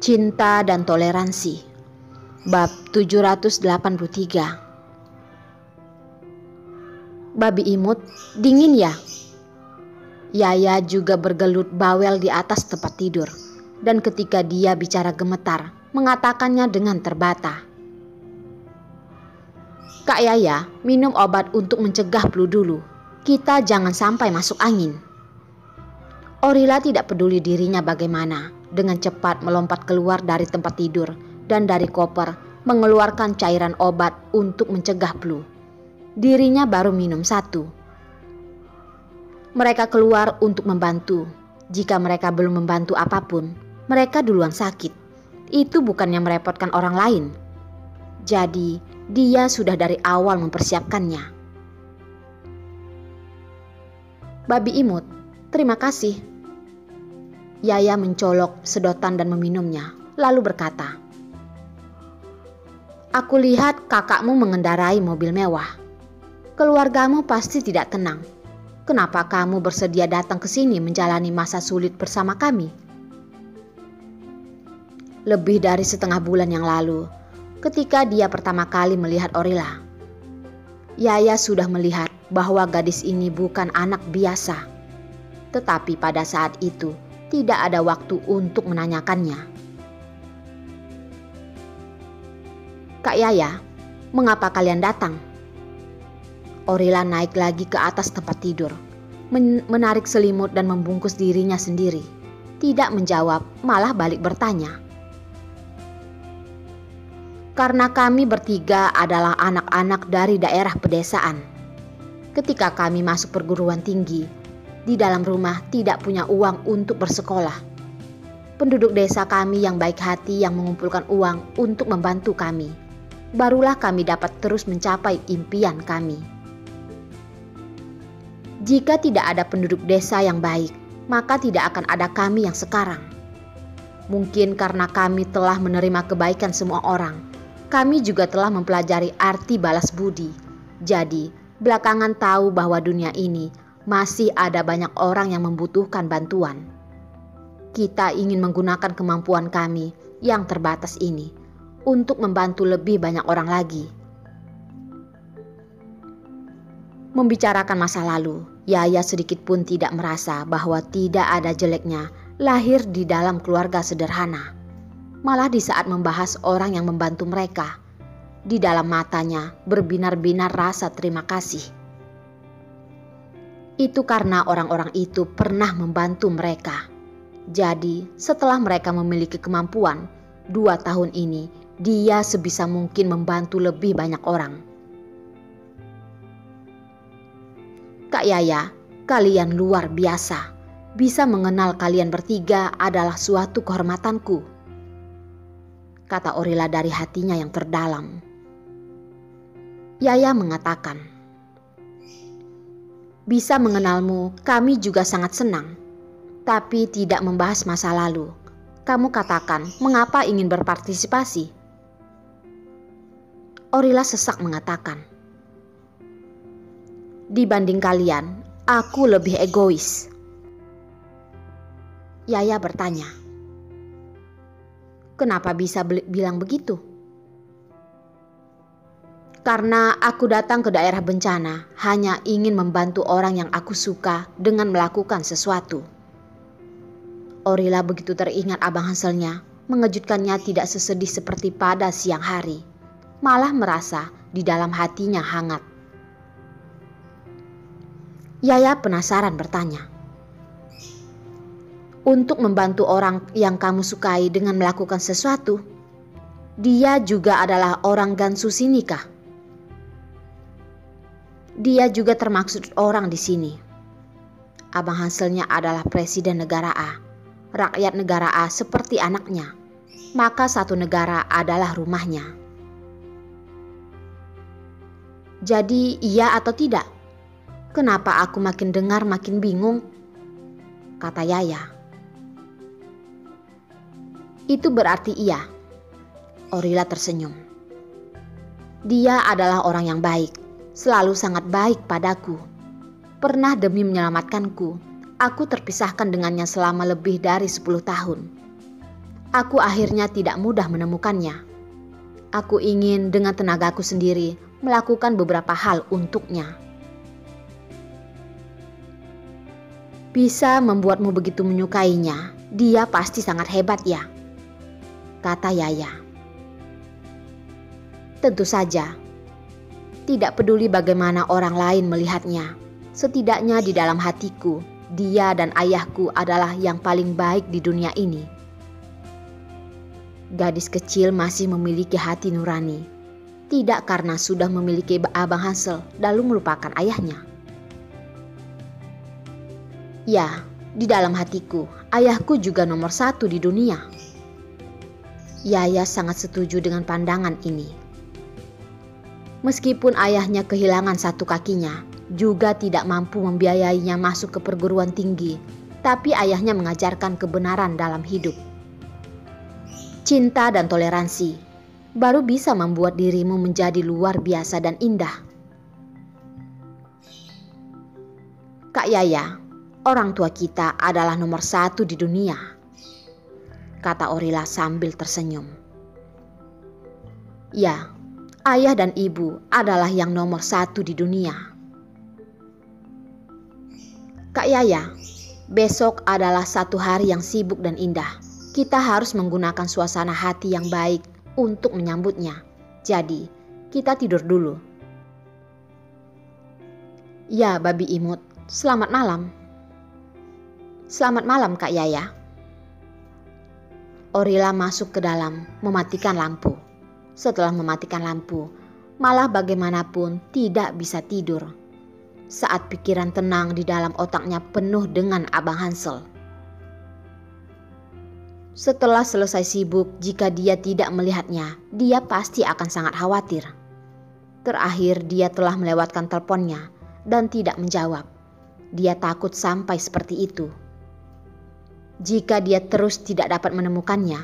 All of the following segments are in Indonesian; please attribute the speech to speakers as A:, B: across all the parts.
A: Cinta dan Toleransi. Bab 783. Babi imut, dingin ya? Yaya juga bergelut bawel di atas tempat tidur, dan ketika dia bicara gemetar, mengatakannya dengan terbata. Kak Yaya, minum obat untuk mencegah flu dulu. Kita jangan sampai masuk angin. Orila tidak peduli dirinya bagaimana, dengan cepat melompat keluar dari tempat tidur dan dari koper mengeluarkan cairan obat untuk mencegah flu. Dirinya baru minum 1. Mereka keluar untuk membantu. Jika mereka belum membantu apapun, mereka duluan sakit. Itu bukannya merepotkan orang lain. Jadi, dia sudah dari awal mempersiapkannya. Babi imut, terima kasih. Yaya mencolok sedotan dan meminumnya, lalu berkata, aku lihat kakakmu mengendarai mobil mewah. Keluargamu pasti tidak tenang. Kenapa kamu bersedia datang ke sini menjalani masa sulit bersama kami? Lebih dari setengah bulan yang lalu, ketika dia pertama kali melihat Orila, Yaya sudah melihat bahwa gadis ini bukan anak biasa. Tetapi pada saat itu, tidak ada waktu untuk menanyakannya. Kak Yaya, mengapa kalian datang? Orila naik lagi ke atas tempat tidur, menarik selimut dan membungkus dirinya sendiri. Tidak menjawab, malah balik bertanya. Karena kami bertiga adalah anak-anak dari daerah pedesaan. Ketika kami masuk perguruan tinggi, di dalam rumah tidak punya uang untuk bersekolah. Penduduk desa kami yang baik hati yang mengumpulkan uang untuk membantu kami. Barulah kami dapat terus mencapai impian kami. Jika tidak ada penduduk desa yang baik, maka tidak akan ada kami yang sekarang. Mungkin karena kami telah menerima kebaikan semua orang, kami juga telah mempelajari arti balas budi. Jadi, belakangan tahu bahwa dunia ini masih ada banyak orang yang membutuhkan bantuan. Kita ingin menggunakan kemampuan kami yang terbatas ini untuk membantu lebih banyak orang lagi. Membicarakan masa lalu, Yaya sedikit pun tidak merasa bahwa tidak ada jeleknya lahir di dalam keluarga sederhana. Malah di saat membahas orang yang membantu mereka, di dalam matanya berbinar-binar rasa terima kasih. Itu karena orang-orang itu pernah membantu mereka. Jadi setelah mereka memiliki kemampuan, 2 tahun ini dia sebisa mungkin membantu lebih banyak orang. Kak Yaya, kalian luar biasa. Bisa mengenal kalian bertiga adalah suatu kehormatanku, kata Orila dari hatinya yang terdalam. Yaya mengatakan, bisa mengenalmu kami juga sangat senang, tapi tidak membahas masa lalu. Kamu katakan mengapa ingin berpartisipasi? Orila sesak mengatakan, dibanding kalian, aku lebih egois. Yaya bertanya, kenapa bisa bilang begitu? Karena aku datang ke daerah bencana hanya ingin membantu orang yang aku suka dengan melakukan sesuatu. Orila begitu teringat Abang Hanselnya, mengejutkannya tidak sesedih seperti pada siang hari. Malah merasa di dalam hatinya hangat. Yaya penasaran bertanya, untuk membantu orang yang kamu sukai dengan melakukan sesuatu, dia juga adalah orang Gansu sini kah? Dia juga termaksud orang di sini. Abang Hanselnya adalah presiden negara A. Rakyat negara A seperti anaknya. Maka satu negara adalah rumahnya. Jadi iya atau tidak? Kenapa aku makin dengar makin bingung? Kata Yaya. Itu berarti iya. Orila tersenyum. Dia adalah orang yang baik. Selalu sangat baik padaku. Pernah demi menyelamatkanku, aku terpisahkan dengannya selama lebih dari 10 tahun. Aku akhirnya tidak mudah menemukannya. Aku ingin dengan tenagaku sendiri melakukan beberapa hal untuknya. Bisa membuatmu begitu menyukainya, dia pasti sangat hebat ya, kata Yaya. Tentu saja, tidak peduli bagaimana orang lain melihatnya, setidaknya di dalam hatiku, dia dan ayahku adalah yang paling baik di dunia ini. Gadis kecil masih memiliki hati nurani, tidak karena sudah memiliki Abang Hansel lalu melupakan ayahnya. Ya, di dalam hatiku, ayahku juga nomor 1 di dunia. Yaya sangat setuju dengan pandangan ini. Meskipun ayahnya kehilangan satu kakinya, juga tidak mampu membiayainya masuk ke perguruan tinggi, tapi ayahnya mengajarkan kebenaran dalam hidup. Cinta dan toleransi baru bisa membuat dirimu menjadi luar biasa dan indah. Kak Yaya, orang tua kita adalah nomor 1 di dunia, kata Orila sambil tersenyum. Ya, ayah dan ibu adalah yang nomor 1 di dunia. Kak Yaya, besok adalah satu hari yang sibuk dan indah. Kita harus menggunakan suasana hati yang baik untuk menyambutnya. Jadi, kita tidur dulu. Ya, babi imut, selamat malam. Selamat malam, Kak Yaya. Orila masuk ke dalam, mematikan lampu. Setelah mematikan lampu, malah bagaimanapun tidak bisa tidur. Saat pikiran tenang di dalam otaknya penuh dengan Abang Hansel. Setelah selesai sibuk, jika dia tidak melihatnya, dia pasti akan sangat khawatir. Terakhir, dia telah melewatkan teleponnya dan tidak menjawab. Dia takut sampai seperti itu. Jika dia terus tidak dapat menemukannya,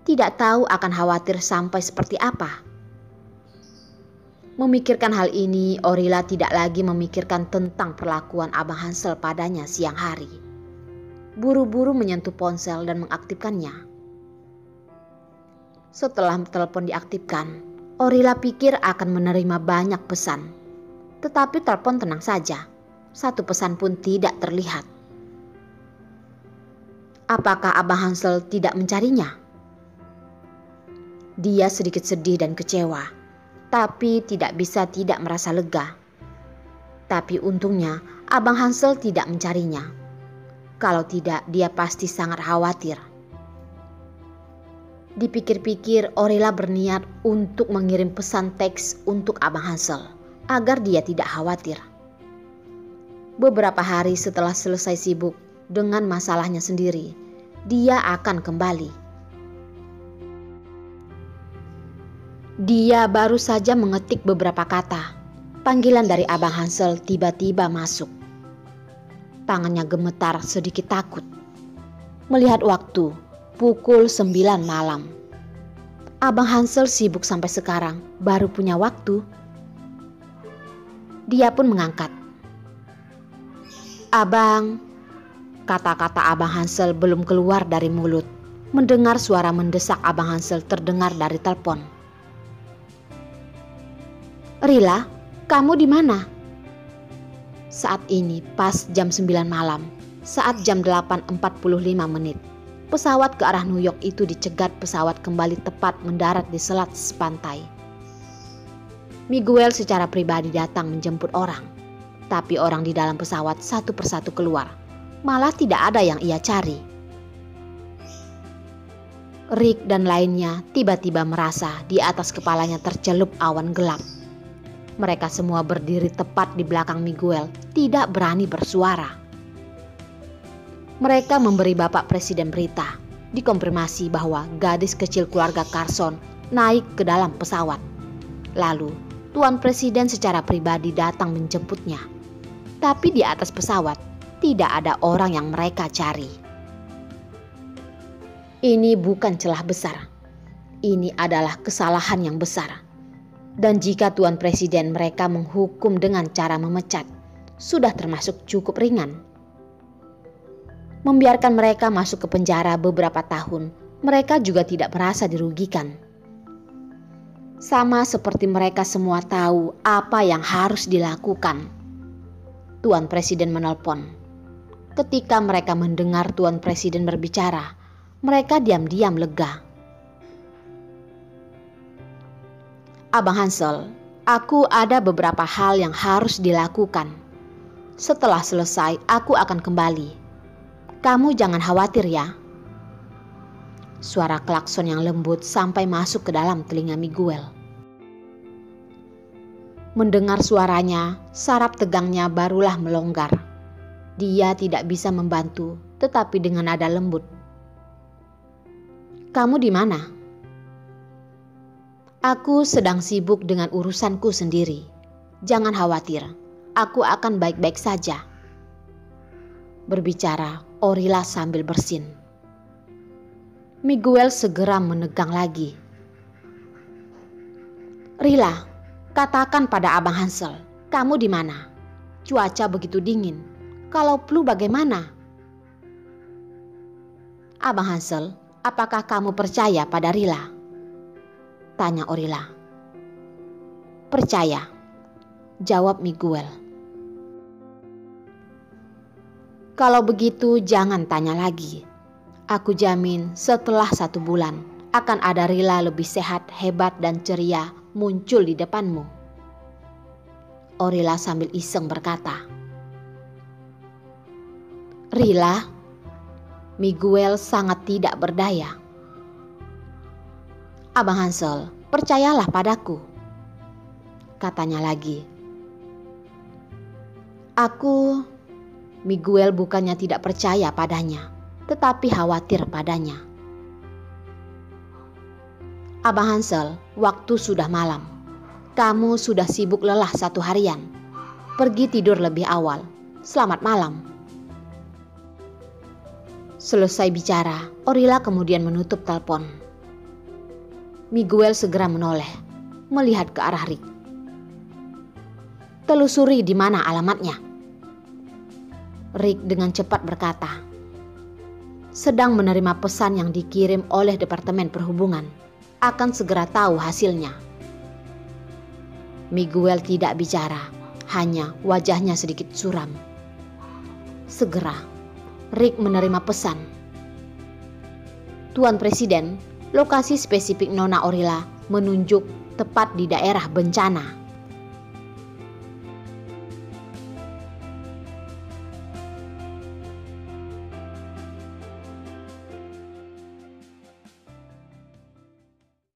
A: tidak tahu akan khawatir sampai seperti apa. Memikirkan hal ini, Orila tidak lagi memikirkan tentang perlakuan Abang Hansel padanya siang hari. Buru-buru menyentuh ponsel dan mengaktifkannya. Setelah telepon diaktifkan, Orila pikir akan menerima banyak pesan. Tetapi telepon tenang saja, satu pesan pun tidak terlihat. Apakah Abang Hansel tidak mencarinya? Dia sedikit sedih dan kecewa, tapi tidak bisa tidak merasa lega. Tapi untungnya Abang Hansel tidak mencarinya. Kalau tidak, dia pasti sangat khawatir. Dipikir-pikir, Orila berniat untuk mengirim pesan teks untuk Abang Hansel agar dia tidak khawatir. Beberapa hari setelah selesai sibuk dengan masalahnya sendiri, dia akan kembali. Dia baru saja mengetik beberapa kata. Panggilan dari Abang Hansel tiba-tiba masuk. Tangannya gemetar sedikit takut. Melihat waktu, pukul 9 malam. Abang Hansel sibuk sampai sekarang, baru punya waktu. Dia pun mengangkat. Abang, kata-kata Abang Hansel belum keluar dari mulut. Mendengar suara mendesak Abang Hansel terdengar dari telepon. Rila, kamu di mana? Saat ini pas jam 9 malam, saat jam 8.45 menit. Pesawat ke arah New York itu dicegat pesawat kembali tepat mendarat di selat pantai. Miguel secara pribadi datang menjemput orang. Tapi orang di dalam pesawat satu persatu keluar. Malah tidak ada yang ia cari. Rick dan lainnya tiba-tiba merasa di atas kepalanya tercelup awan gelap. Mereka semua berdiri tepat di belakang Miguel, tidak berani bersuara. Mereka memberi Bapak Presiden berita, dikonfirmasi bahwa gadis kecil keluarga Carson naik ke dalam pesawat. Lalu, Tuan Presiden secara pribadi datang menjemputnya. Tapi di atas pesawat, tidak ada orang yang mereka cari. Ini bukan celah besar. Ini adalah kesalahan yang besar. Dan jika Tuan Presiden mereka menghukum dengan cara memecat, sudah termasuk cukup ringan. Membiarkan mereka masuk ke penjara beberapa tahun Mereka juga tidak merasa dirugikan. Sama seperti mereka semua tahu apa yang harus dilakukan. Tuan Presiden menelpon. Ketika mereka mendengar Tuan Presiden berbicara, mereka diam-diam lega. Abang Hansel, aku ada beberapa hal yang harus dilakukan. Setelah selesai, aku akan kembali. Kamu jangan khawatir ya. Suara klakson yang lembut sampai masuk ke dalam telinga Miguel. Mendengar suaranya, saraf tegangnya barulah melonggar. Dia tidak bisa membantu, tetapi dengan nada lembut. Kamu di mana? Aku sedang sibuk dengan urusanku sendiri. Jangan khawatir, aku akan baik-baik saja. Berbicara, Orila sambil bersin. Miguel segera menegang lagi. Rila, katakan pada Abang Hansel, kamu di mana? Cuaca begitu dingin. Kalau flu bagaimana? Abang Hansel, apakah kamu percaya pada Rila? Tanya Orila. Percaya, jawab Miguel. Kalau begitu jangan tanya lagi. Aku jamin setelah 1 bulan akan ada Rila lebih sehat, hebat dan ceria muncul di depanmu. Orila sambil iseng berkata. Rila? Miguel sangat tidak berdaya. Abang Hansel, percayalah padaku, katanya lagi. Miguel bukannya tidak percaya padanya, tetapi khawatir padanya. Abang Hansel, waktu sudah malam. Kamu sudah sibuk lelah 1 harian. Pergi tidur lebih awal. Selamat malam. Selesai bicara, Orila kemudian menutup telepon. Miguel segera menoleh, melihat ke arah Rick. Telusuri di mana alamatnya. Rick dengan cepat berkata. Sedang menerima pesan yang dikirim oleh Departemen Perhubungan. Akan segera tahu hasilnya. Miguel tidak bicara, hanya wajahnya sedikit suram. Segera, Rick menerima pesan. Tuan Presiden, lokasi spesifik Nona Orila menunjuk tepat di daerah bencana.